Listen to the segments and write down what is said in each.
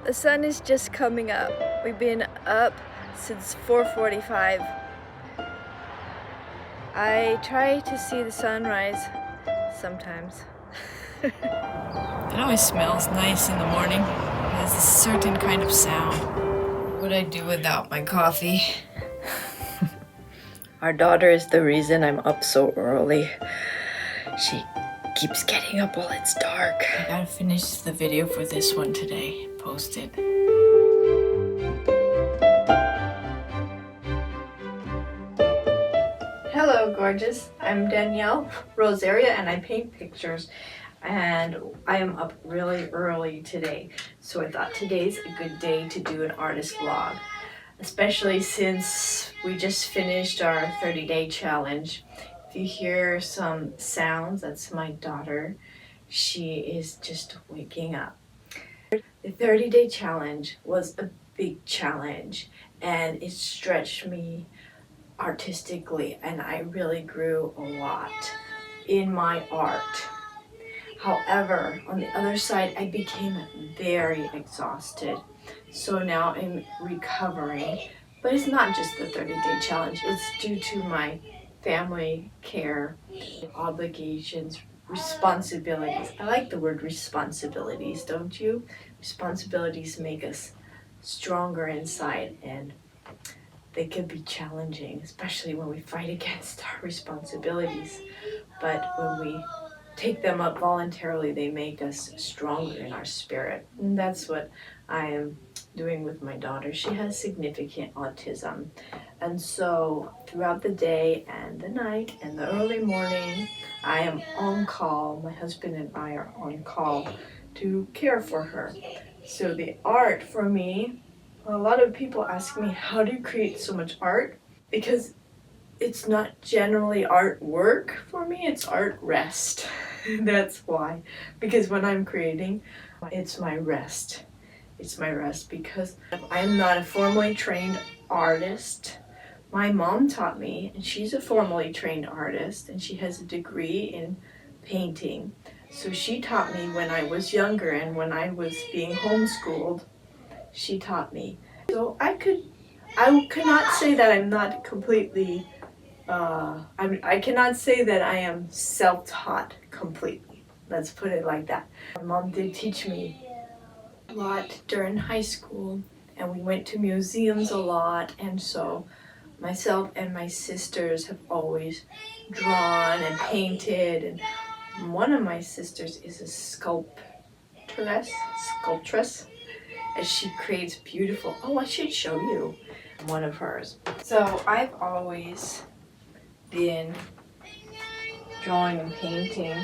The sun is just coming up. We've been up since 4:45. I try to see the sunrise sometimes. It always smells nice in the morning. It has a certain kind of sound. What would I do without my coffee? Our daughter is the reason I'm up so early. She keeps getting up while it's dark. I gotta finish the video for this one today. Post it. Hello, gorgeous. I'm Danielle Rosaria and I paint pictures. And I am up really early today. So I thought today's a good day to do an artist vlog. Especially since we just finished our 30-day challenge. If you hear some sounds, that's my daughter. She is just waking up. The 30-day challenge was a big challenge and it stretched me artistically and I really grew a lot in my art. However, on the other side, I became very exhausted. So now I'm recovering, but it's not just the 30-day challenge. It's due to my family care, obligations, responsibilities. I like the word responsibilities, don't you? Responsibilities make us stronger inside and they can be challenging, especially when we fight against our responsibilities. But when we take them up voluntarily, they make us stronger in our spirit. And that's what I am doing with my daughter. She has significant autism. And so throughout the day and the night and the early morning, I am on call. My husband and I are on call to care for her. So the art for me, a lot of people ask me, how do you create so much art? Because it's not generally artwork for me, it's art rest. That's why. Because when I'm creating, it's my rest. It's my rest because I'm not a formally trained artist. My mom taught me, and she's a formally trained artist, and she has a degree in painting. So she taught me when I was younger and when I was being homeschooled, she taught me. So I cannot say that I'm not completely I cannot say that I am self-taught completely. Let's put it like that. My mom did teach me a lot during high school, and we went to museums a lot, and so myself and my sisters have always drawn and painted, and one of my sisters is a sculptress, and she creates beautiful, I should show you one of hers. So I've always been drawing and painting.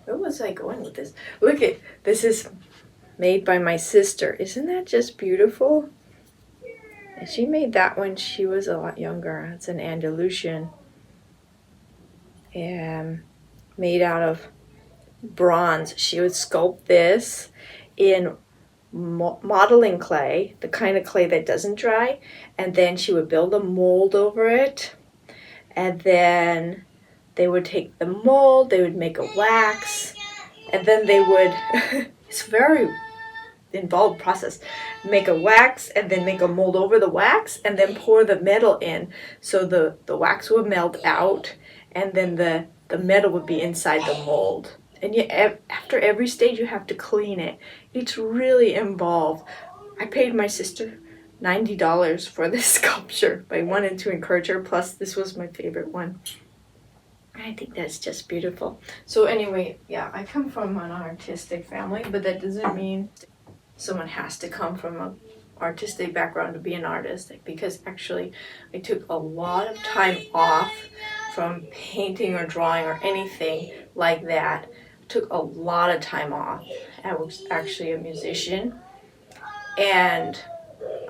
Where was I going with this? Look at this, is made by my sister. Isn't that just beautiful? And she made that when she was a lot younger. It's an Andalusian and made out of bronze. She would sculpt this in modeling clay, the kind of clay that doesn't dry, and then she would build a mold over it. And then they would take the mold, they would make a wax, and then they would, it's a very involved process, make a wax and then make a mold over the wax and then pour the metal in. So the wax would melt out and then the metal would be inside the mold. And after every stage you have to clean it. It's really involved. I paid my sister $90 for this sculpture, but I wanted to encourage her, plus this was my favorite one. I think that's just beautiful. So anyway, yeah, I come from an artistic family, but that doesn't mean someone has to come from an artistic background to be an artist, because actually I took a lot of time off from painting or drawing or anything like that. I took a lot of time off. I was actually a musician, and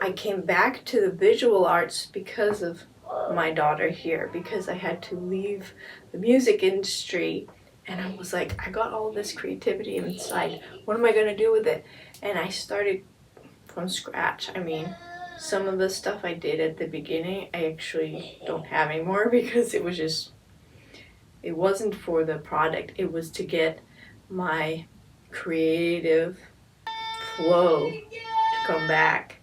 I came back to the visual arts because of my daughter here, because I had to leave the music industry and I was like, I got all this creativity inside. What am I going to do with it? And I started from scratch. I mean, some of the stuff I did at the beginning, I actually don't have anymore because it wasn't for the product. It was to get my creative flow to come back.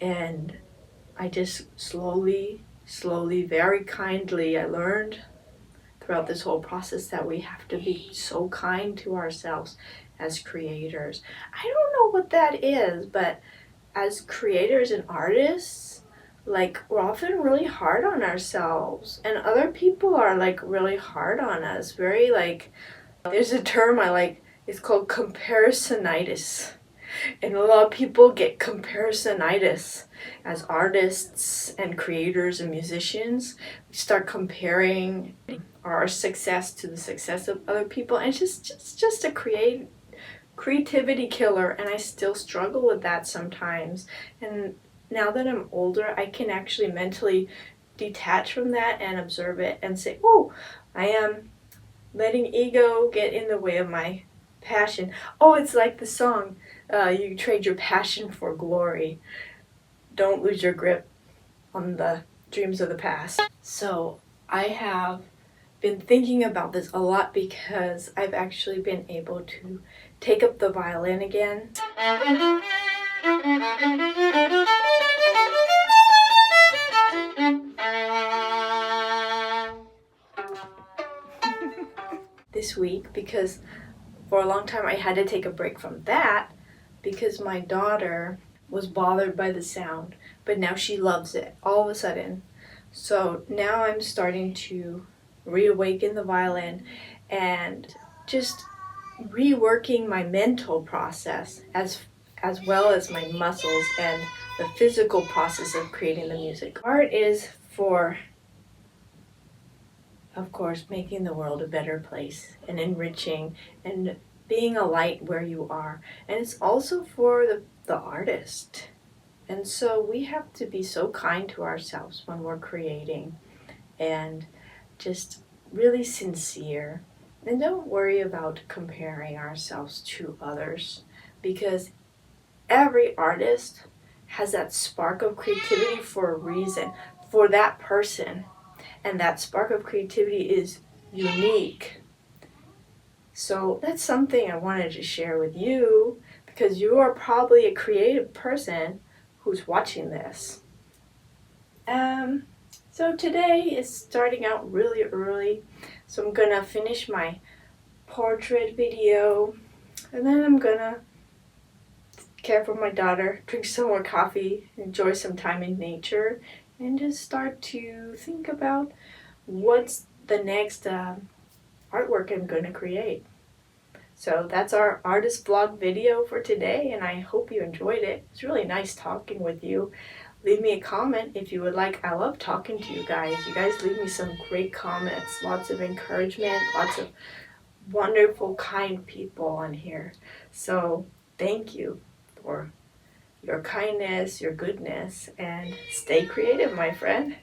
And I just slowly, very kindly, I learned throughout this whole process that we have to be so kind to ourselves as creators. I don't know what that is, but as creators and artists, like, we're often really hard on ourselves, and other people are like really hard on us. Very like, there's a term I like, it's called comparisonitis. And a lot of people get comparisonitis as artists and creators and musicians. We start comparing our success to the success of other people, and it's just a creativity killer, and I still struggle with that sometimes. And now that I'm older, I can actually mentally detach from that and observe it and say, oh, I am letting ego get in the way of my passion. Oh, it's like the song, you trade your passion for glory. Don't lose your grip on the dreams of the past. So I have been thinking about this a lot because I've actually been able to take up the violin again. This week, because for a long time I had to take a break from that because my daughter was bothered by the sound, but now she loves it all of a sudden. So now I'm starting to reawaken the violin and just reworking my mental process as well as my muscles and the physical process of creating the music. Art is for, of course, making the world a better place and enriching and being a light where you are. And it's also for the artist. And so we have to be so kind to ourselves when we're creating and just really sincere. And don't worry about comparing ourselves to others, because every artist has that spark of creativity for a reason, for that person. And that spark of creativity is unique. So that's something I wanted to share with you, because you are probably a creative person who's watching this. So today is starting out really early, so I'm gonna finish my portrait video, and then I'm gonna care for my daughter, drink some more coffee, enjoy some time in nature, and just start to think about what's the next artwork I'm going to create. So that's our artist vlog video for today, and I hope you enjoyed it. It's really nice talking with you. Leave me a comment if you would like. I love talking to you guys. You guys leave me some great comments, lots of encouragement, lots of wonderful, kind people on here. So thank you for your kindness, your goodness, and stay creative, my friend.